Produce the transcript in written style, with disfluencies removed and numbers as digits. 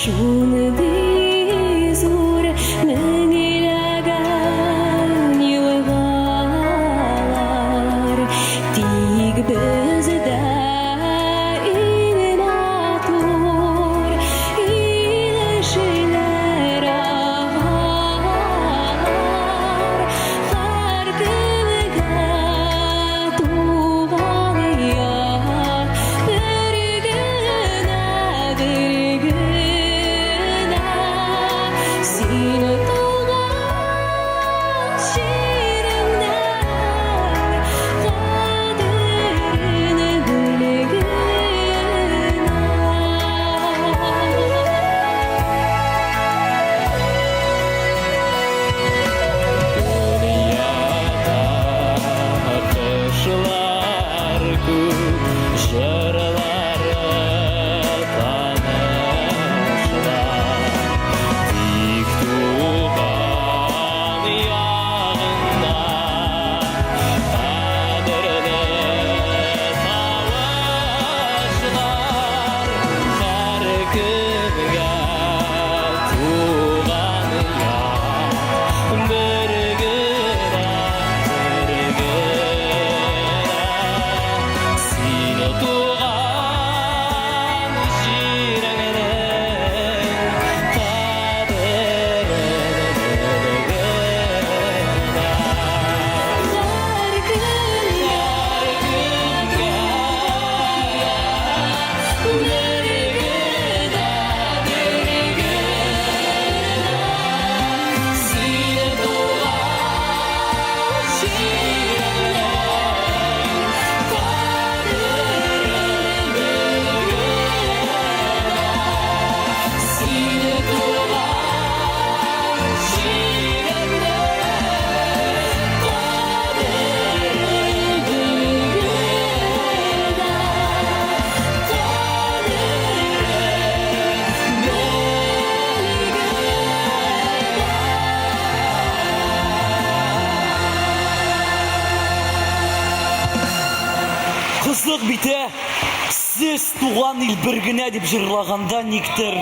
шуны дизур меңилеген йылгалар тик бездә инатур илешеләр алар һәр кемгә туган яр бер генә сине туган ширеңнән кадерен белгән Кышлар күп, җырлары танышлар. Тик туган ягында кадерле тавышлар. Һәр кемгә туган яр бер генә сине туган җиреңнең кадерен Кызык бите, сез туган ил бер генә дип җырлаганда никтер